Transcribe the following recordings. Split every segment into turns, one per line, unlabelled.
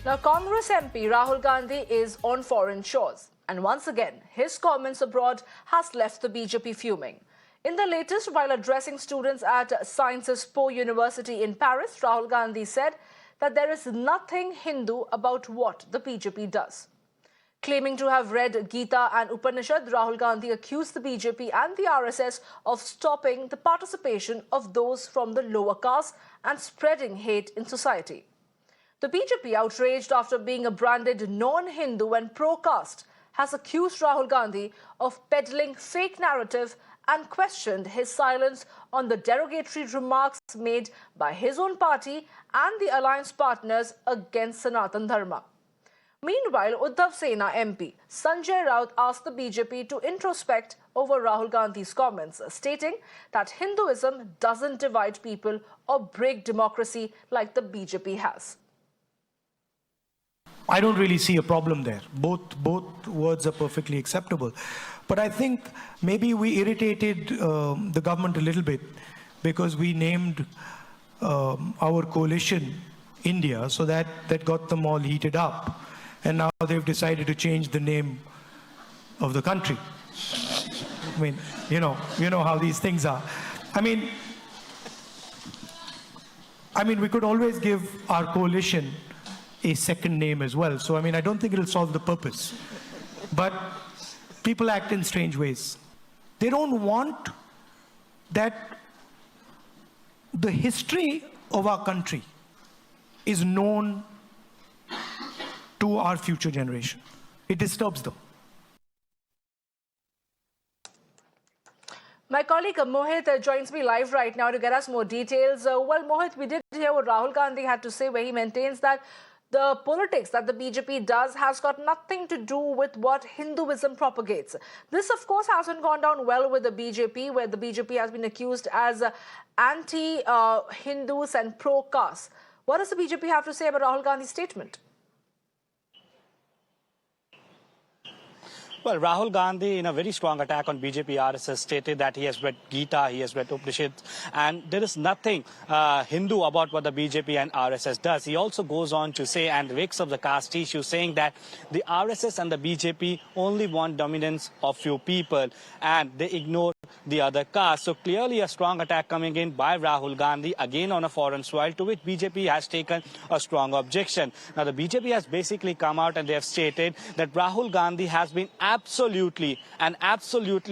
Now, Congress MP Rahul Gandhi is on foreign shores, and once again, his comments abroad has left the BJP fuming. In the latest, while addressing students at Sciences Po University in Paris, Rahul Gandhi said that there is nothing Hindu about what the BJP does. Claiming to have read Gita and Upanishad, Rahul Gandhi accused the BJP and the RSS of stopping the participation of those from the lower caste and spreading hate in society. The BJP, outraged after being branded non-Hindu and pro-caste, has accused Rahul Gandhi of peddling fake narrative and questioned his silence on the derogatory remarks made by his own party and the alliance partners against Sanatan Dharma. Meanwhile, Uddhav Sena MP Sanjay Raut asked the BJP to introspect over Rahul Gandhi's comments, stating that Hinduism doesn't divide people or break democracy like the BJP has.
I don't really see a problem there. Both words are perfectly acceptable. But I think maybe we irritated the government a little bit because we named our coalition India, so that got them all heated up. And now they've decided to change the name of the country. I mean, you know how these things are. I mean, we could always give our coalition a second name as well. So, I don't think it'll solve the purpose. But people act in strange ways. They don't want that the history of our country is known to our future generation. It disturbs them.
My colleague Mohit joins me live right now to get us more details. Well, Mohit, we did hear what Rahul Gandhi had to say, where he maintains that the politics that the BJP does has got nothing to do with what Hinduism propagates. This, of course, hasn't gone down well with the BJP, where the BJP has been accused as anti-Hindus and pro-caste. What does the BJP have to say about Rahul Gandhi's statement?
Well, Rahul Gandhi, in a very strong attack on BJP RSS, stated that he has read Gita, he has read Upanishads, and there is nothing Hindu about what the BJP and RSS does. He also goes on to say and wakes up the caste issue, saying that the RSS and the BJP only want dominance of few people and they ignore the other caste. So clearly a strong attack coming in by Rahul Gandhi, again on a foreign soil, to which BJP has taken a strong objection. Now, the BJP has basically come out and they have stated that Rahul Gandhi has been absolutely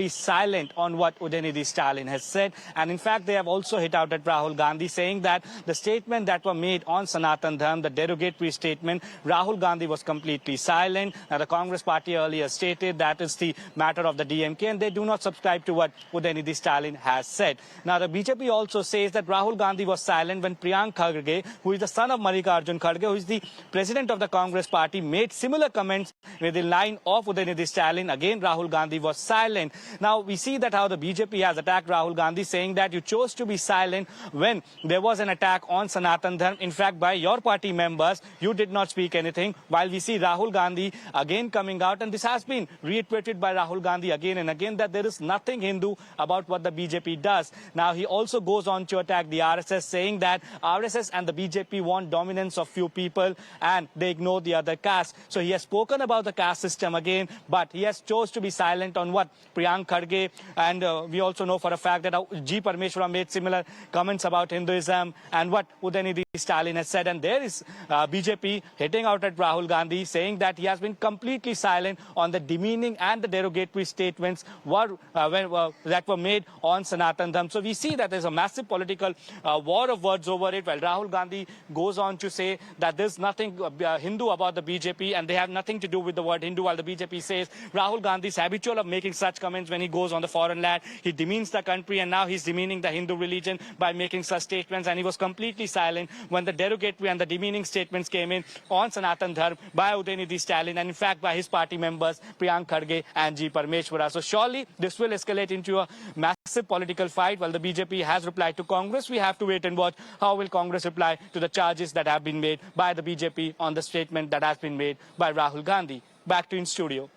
silent on what Udayanidhi Stalin has said. And in fact, they have also hit out at Rahul Gandhi, saying that the statement that were made on Sanatan Dharma, the derogatory statement, Rahul Gandhi was completely silent. Now, the Congress party earlier stated that is the matter of the DMK and they do not subscribe to what Udayanidhi Stalin has said. Now, the BJP also says that Rahul Gandhi was silent when Priyank Kharge, who is the son of Mallikarjun Kharge, who is the president of the Congress party, made similar comments with the line of Udayanidhi Stalin. Again, Rahul Gandhi was silent. Now, we see that how the BJP has attacked Rahul Gandhi, saying that you chose to be silent when there was an attack on Sanatan Dharma. In fact, by your party members, you did not speak anything. While we see Rahul Gandhi again coming out, and this has been reiterated by Rahul Gandhi again and again, that there is nothing Hindu about what the BJP does. Now, he also goes on to attack the RSS, saying that RSS and the BJP want dominance of few people and they ignore the other caste. So he has spoken about the caste system again, but he has chose to be silent on what Priyank Kharge, and we also know for a fact that G. Parmeshwara made similar comments about Hinduism and what Udayanidhi Stalin has said. And there is BJP hitting out at Rahul Gandhi, saying that he has been completely silent on the demeaning and the derogatory statements that were made on Sanatan Dharma. So we see that there's a massive political war of words over it, while Rahul Gandhi goes on to say that there's nothing Hindu about the BJP and they have nothing to do with the word Hindu, while the BJP says Rahul Gandhi is habitual of making such comments when he goes on the foreign land. He demeans the country and now he's demeaning the Hindu religion by making such statements, and he was completely silent when the derogatory and the demeaning statements came in on Sanatan Dharma by Udayanidhi Stalin and in fact by his party members Priyank Kharge and G. Parmeshwara. So surely this will escalate into a massive political fight. While the BJP has replied to Congress, we have to wait and watch how will Congress reply to the charges that have been made by the BJP on the statement that has been made by Rahul Gandhi. Back to in studio.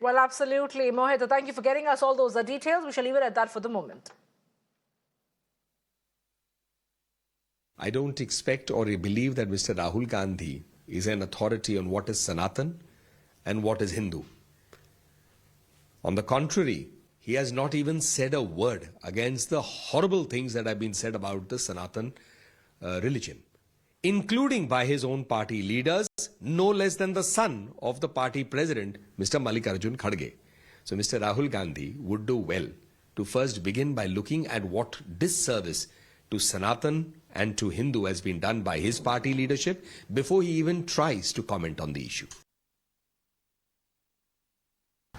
Well, absolutely. Mohit, thank you for getting us all those details. We shall leave it at that for the moment.
I don't expect or believe that Mr. Rahul Gandhi is an authority on what is Sanatan and what is Hindu. On the contrary, he has not even said a word against the horrible things that have been said about the Sanatan religion, including by his own party leaders, no less than the son of the party president, Mr. Mallikarjun Kharge. So Mr. Rahul Gandhi would do well to first begin by looking at what disservice to Sanatan and to Hindu has been done by his party leadership before he even tries to comment on the issue.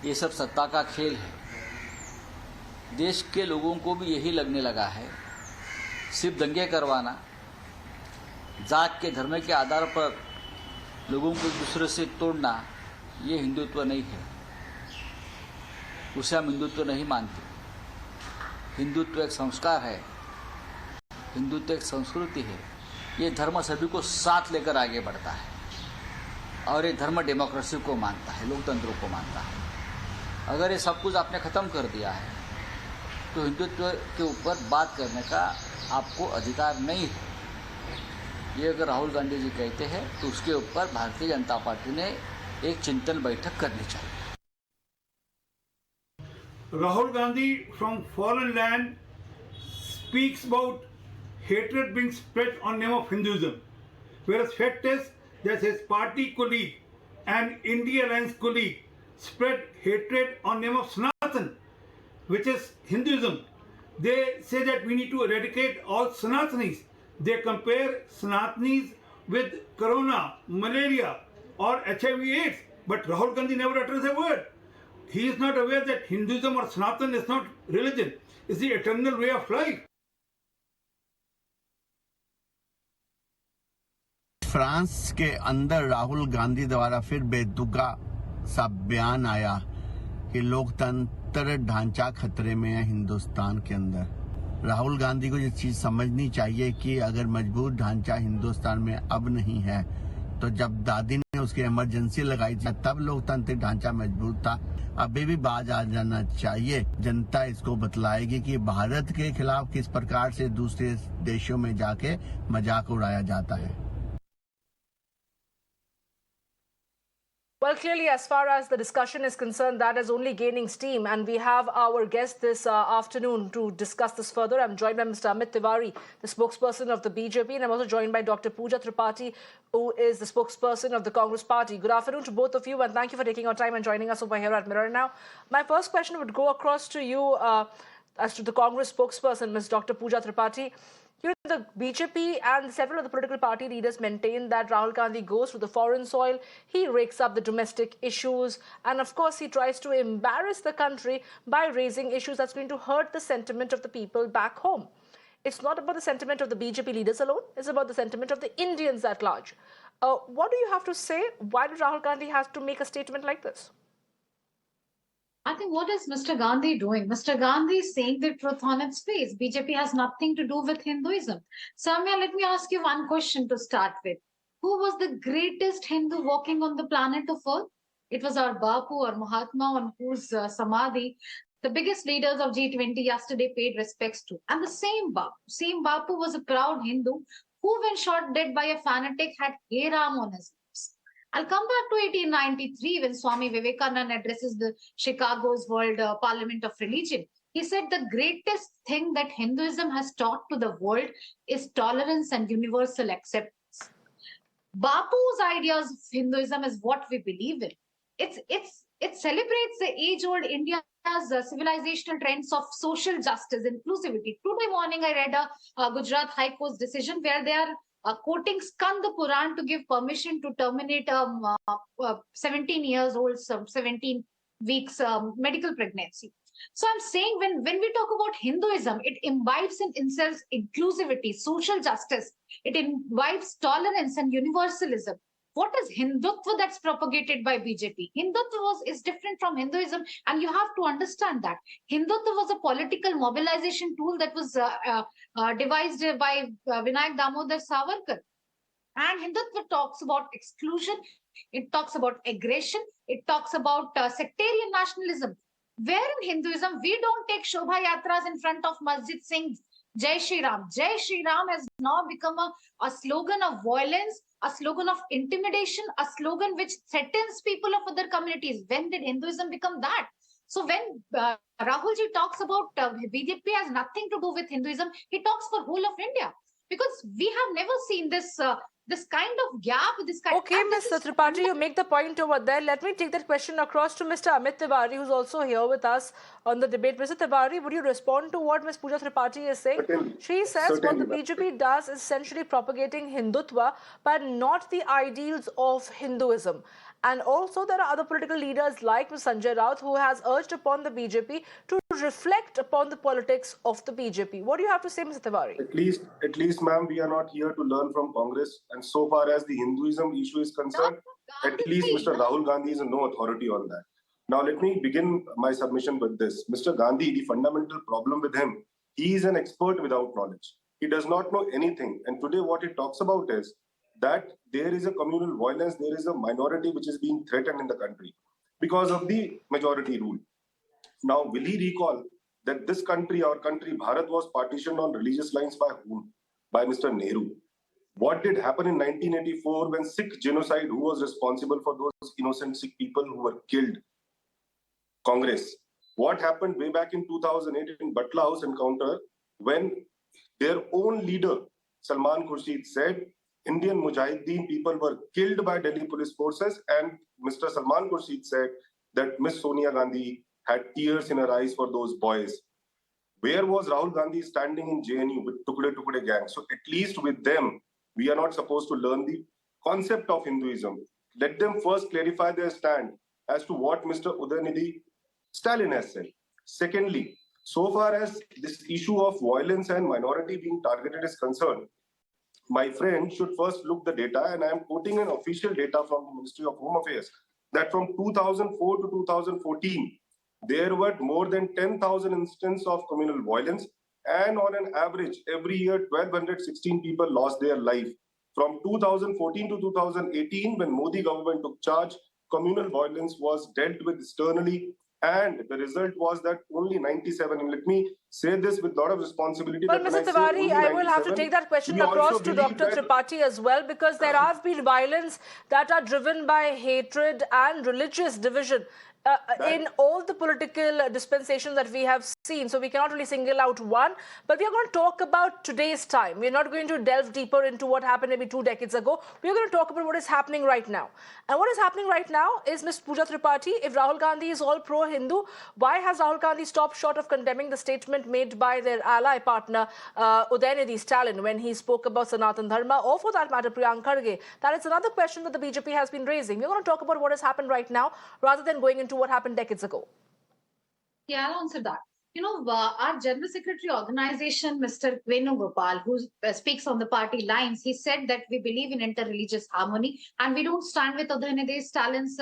ये सब सत्ता का खेल है। देश के लोगों को भी यही लगने लगा है, सिर्फ दंगे करवाना, जात के धर्म के आधार पर लोगों को एक दूसरे से तोड़ना, ये हिंदुत्व नहीं है। उसे हम हिंदुत्व नहीं मानते। हिंदुत्व एक संस्कार है, हिंदुत्व एक संस्कृति है। ये धर्म सभी को साथ लेकर आगे बढ़ता है और ये धर्म डेमोक्रेसी को मानता है, लोकतंत्र को मानता है। अगर ये सब कुछ आपने ख़त्म कर दिया है तो हिंदुत्व के ऊपर बात करने का आपको अधिकार नहीं है। ये अगर राहुल गांधी जी कहते हैं तो उसके ऊपर भारतीय जनता पार्टी ने एक चिंतन बैठक करनी चाहिए।
Rahul Gandhi from foreign land speaks about hatred being spread on name of Hinduism, whereas fact is that his party colleague and India Alliance colleague spread hatred on name of Sanatan, which is Hinduism. They say that we need to eradicate all Sanatanis. They compare Sanatanis with corona, malaria or HIV/AIDS, but Rahul Gandhi never utters a word. He is not aware that Hinduism or Sanatan is not religion, it's the eternal way of life.
France के अंदर राहुल गांधी द्वारा फिर बेतुका सा बयान आया कि लोकतंत्र ढांचा खतरे में है हिंदुस्तान के अंदर। राहुल गांधी को ये चीज समझनी चाहिए कि अगर मजबूत ढांचा हिंदुस्तान में अब नहीं है तो जब दादी ने उसकी इमरजेंसी लगाई थी तब लोकतांत्रिक ढांचा मजबूत था। अभी भी बाज आ जाना चाहिए। जनता इसको बतलाएगी कि भारत के खिलाफ किस प्रकार से दूसरे देशों में जाके मजाक उड़ाया जाता है।
Well, clearly, as far as the discussion is concerned, that is only gaining steam. And we have our guest this afternoon to discuss this further. I'm joined by Mr. Amit Tiwari, the spokesperson of the BJP, and I'm also joined by Dr. Pooja Tripathi, who is the spokesperson of the Congress party. Good afternoon to both of you, and thank you for taking your time and joining us over here at Mirror Now. My first question would go across to you as to the Congress spokesperson, Ms. Dr. Pooja Tripathi. You know, the BJP and several of the political party leaders maintain that Rahul Gandhi goes to the foreign soil, he rakes up the domestic issues, and of course he tries to embarrass the country by raising issues that's going to hurt the sentiment of the people back home. It's not about the sentiment of the BJP leaders alone, it's about the sentiment of the Indians at large. What do you have to say? Why did Rahul Gandhi have to make a statement like this?
I think what is Mr. Gandhi doing? Mr. Gandhi is saying the truth on its face. BJP has nothing to do with Hinduism. Samya, let me ask you one question to start with. Who was the greatest Hindu walking on the planet of Earth? It was our Bapu or Mahatma on whose Samadhi the biggest leaders of G20 yesterday paid respects to. And the same Bapu was a proud Hindu who, when shot dead by a fanatic, had Hey Ram on his lips. I'll come back to 1893 when Swami Vivekananda addresses the Chicago's World Parliament of Religion. He said the greatest thing that Hinduism has taught to the world is tolerance and universal acceptance. Bapu's ideas of Hinduism is what we believe in. It celebrates the age-old India's civilizational trends of social justice, inclusivity. Today morning, I read a Gujarat High Court's decision where they are quoting Skanda Puran to give permission to terminate a 17 years old, 17 weeks medical pregnancy. So I'm saying when we talk about Hinduism, it imbibes in itself inclusivity, social justice. It imbibes tolerance and universalism. What is Hindutva that's propagated by BJP? Hindutva is different from Hinduism, and you have to understand that. Hindutva was a political mobilization tool that was devised by Vinayak Damodar Savarkar. And Hindutva talks about exclusion, it talks about aggression, it talks about sectarian nationalism. Where in Hinduism, we don't take Shobha Yatras in front of masjid saying, Jai Shri Ram. Jai Shri Ram has now become a slogan of violence, a slogan of intimidation, a slogan which threatens people of other communities. When did Hinduism become that? So when Rahulji talks about BJP has nothing to do with Hinduism, he talks for whole of India, because we have never seen this this kind of gap, this kind.
Okay, Mr. Tripathi, you make the point over there. Let me take that question across to Mr. Amit Tiwari, who's also here with us on the debate. Mr. Tiwari, would you respond to what Ms. Pooja Tripathi is saying? She says what the BJP does is essentially propagating Hindutva, but not the ideals of Hinduism. And also there are other political leaders like Ms. Sanjay Raut who has urged upon the BJP to reflect upon the politics of the BJP. What do you have to say, Mr. Tiwari?
At least, ma'am, we are not here to learn from Congress. And so far as the Hinduism issue is concerned, at least Mr. Rahul Gandhi is no authority on that. Now, let me begin my submission with this. Mr. Gandhi, the fundamental problem with him, he is an expert without knowledge. He does not know anything. And today what he talks about is that there is a communal violence, there is a minority which is being threatened in the country because of the majority rule. Now, will he recall that this country, our country, Bharat, was partitioned on religious lines by whom? By Mr. Nehru. What did happen in 1984 when Sikh genocide? Who was responsible for those innocent Sikh people who were killed? Congress. What happened way back in 2008 in Batla House encounter when their own leader, Salman Khurshid, said Indian Mujahideen people were killed by Delhi police forces, and Mr. Salman Khurshid said that Miss Sonia Gandhi had tears in her eyes for those boys. Where was Rahul Gandhi standing in JNU with Tukde Tukde gang? So at least with them, we are not supposed to learn the concept of Hinduism. Let them first clarify their stand as to what Mr. Udayanidhi Stalin has said. Secondly, so far as this issue of violence and minority being targeted is concerned, my friend should first look the data, and I am quoting an official data from the Ministry of Home Affairs, that from 2004 to 2014, there were more than 10,000 instances of communal violence, and on an average, every year, 1,216 people lost their life. From 2014 to 2018, when Modi government took charge, communal violence was dealt with externally, and the result was that only 97, and let me say this with a lot of responsibility.
Well, Mr. Tiwari, I will have to take that question across to Dr. Tripathi as well, because there have been violence that are driven by hatred and religious division. In all the political dispensations that we have seen. So we cannot really single out one, but we are going to talk about today's time. We're not going to delve deeper into what happened maybe 2 decades ago. We're going to talk about what is happening right now. And what is happening right now is Ms. Pooja Tripathi. If Rahul Gandhi is all pro-Hindu, why has Rahul Gandhi stopped short of condemning the statement made by their ally partner, Udayanidhi Stalin, when he spoke about Sanatan Dharma, or for that matter, Priyanka Kharge? That is another question that the BJP has been raising. We're going to talk about what has happened right now, rather than going into what happened decades ago.
Yeah, I'll answer that. You know, our General Secretary organization, Mr. Venugopal, who speaks on the party lines, he said that we believe in inter-religious harmony and we don't stand with Udayanidhi Stalin's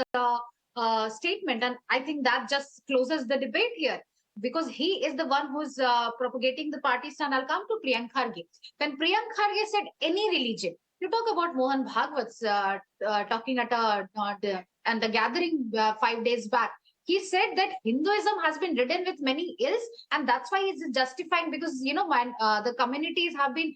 statement. And I think that just closes the debate here, because he is the one who's propagating the party stand. I'll come to Priyanka Kharge. When Priyanka Kharge said any religion, you talk about Mohan Bhagwat's talking at and the gathering 5 days back. He said that Hinduism has been ridden with many ills, and that's why he's justifying, because, you know, the communities have been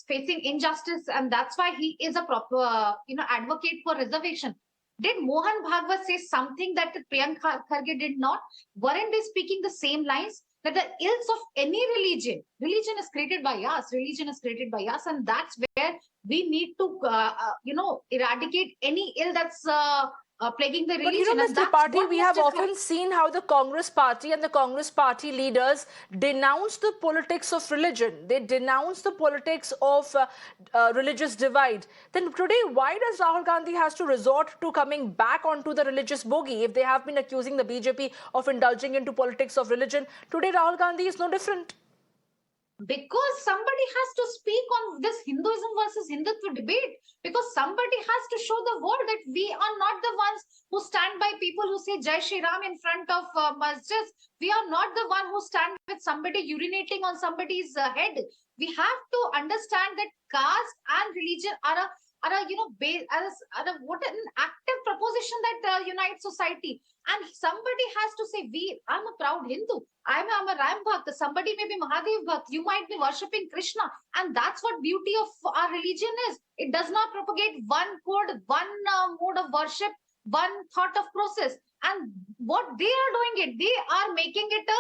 facing injustice, and that's why he is a proper, advocate for reservation. Did Mohan Bhagwat say something that Priyanka Kharge did not? Weren't they speaking the same lines? That the ills of any religion is created by us, and that's where we need to, eradicate any ill that's plaguing the religion.
But you know, Mr. Tripathi, we have often seen how the Congress party and the Congress party leaders denounce the politics of religion. They denounce the politics of religious divide. Then today, why does Rahul Gandhi has to resort to coming back onto the religious bogey? If they have been accusing the BJP of indulging into politics of religion, today Rahul Gandhi is no different.
Because somebody has to speak on this Hinduism versus Hindutva debate, because somebody has to show the world that we are not the ones who stand by people who say Jai Shri Ram in front of masjids. We are not the one who stand with somebody urinating on somebody's head. We have to understand that caste and religion what an active proposition that unites society. And somebody has to say, I'm a proud Hindu. I'm a Ram Bhakt. Somebody may be Mahadev Bhakt. You might be worshipping Krishna. And that's what beauty of our religion is. It does not propagate one code, one mode of worship, one thought of process. And what they are doing it, they are making it a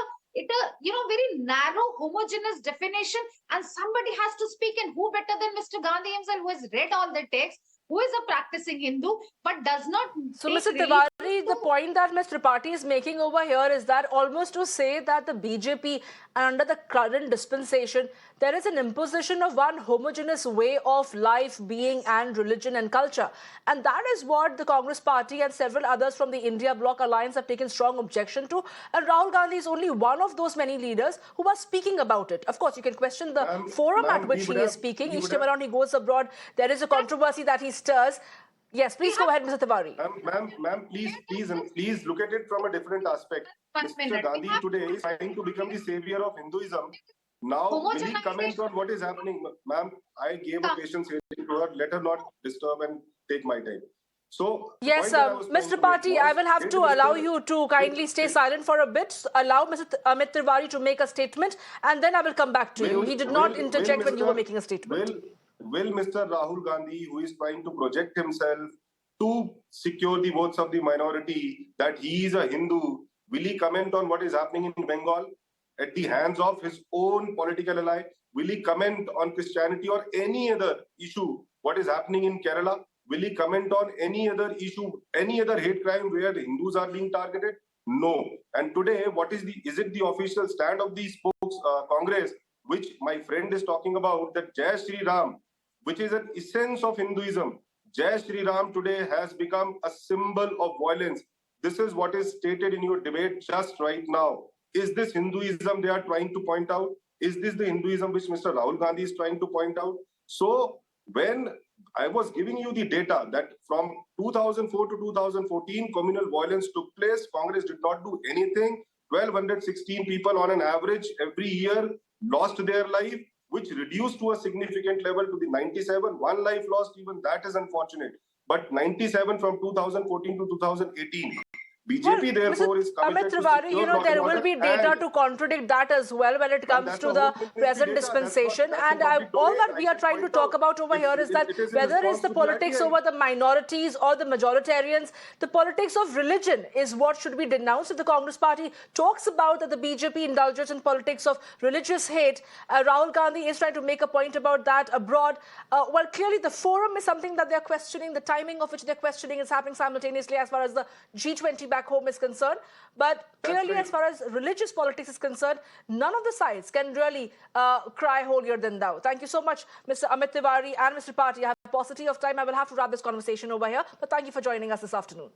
very narrow, homogeneous definition, and somebody has to speak. And who better than Mr. Gandhi himself, who has read all the text, who is a practicing Hindu, but does not.
So, Mr. Tiwari, the point that Mr. Tripathi is making over here is that almost to say that the BJP, under the current dispensation, there is an imposition of one homogeneous way of life, being, and religion and culture. And that is what the Congress party and several others from the India Bloc Alliance have taken strong objection to. And Rahul Gandhi is only one of those many leaders who are speaking about it. Of course, you can question the forum at which he is speaking. Each time around he goes abroad, there is a controversy that he stirs. Yes, please go ahead, Mr. Tiwari.
Ma'am, please look at it from a different aspect. Mr. Gandhi today is trying to become the savior of Hinduism. Now, will he comment on what is happening? Ma'am, I gave a patience hearing to her. Let her not disturb and take my time. So,
yes, Mr. Tripathi, I will have to allow you to kindly stay silent for a bit. Allow Mr. Amit Tiwari to make a statement, and then I will come back to you. He did not interject when you were making a statement.
Will Mr. Rahul Gandhi, who is trying to project himself to secure the votes of the minority, that he is a Hindu, will he comment on what is happening in Bengal at the hands of his own political ally? Will he comment on Christianity or any other issue, what is happening in Kerala? Will he comment on any other issue, any other hate crime where the Hindus are being targeted? No. And today, is it the official stand of the Congress, which my friend is talking about, that Jai Shri Ram, which is an essence of Hinduism. Jai Shri Ram today has become a symbol of violence. This is what is stated in your debate just right now. Is this Hinduism they are trying to point out? Is this the Hinduism which Mr. Rahul Gandhi is trying to point out? So when I was giving you the data that from 2004 to 2014, communal violence took place, Congress did not do anything. 1,216 people on an average every year lost their life, which reduced to a significant level to the 97. One life lost, even that is unfortunate. But 97 from 2014 to 2018. BJP, therefore, is committed
Amit Tiwari, there will be data to contradict that as well when it comes to the present dispensation. And all that we are trying to talk about over here is that whether it's the politics over the minorities or the majoritarians, the politics of religion is what should be denounced. If the Congress party talks about that the BJP indulges in politics of religious hate, Rahul Gandhi is trying to make a point about that abroad. Well, clearly the forum is something that they're questioning. The timing of which they're questioning is happening simultaneously as far as the G20 back home is concerned. But clearly, as far as religious politics is concerned, none of the sides can really cry holier than thou. Thank you so much, Mr. Amit Tiwari and Mr. Tripathi. I have a paucity of time. I will have to wrap this conversation over here. But thank you for joining us this afternoon.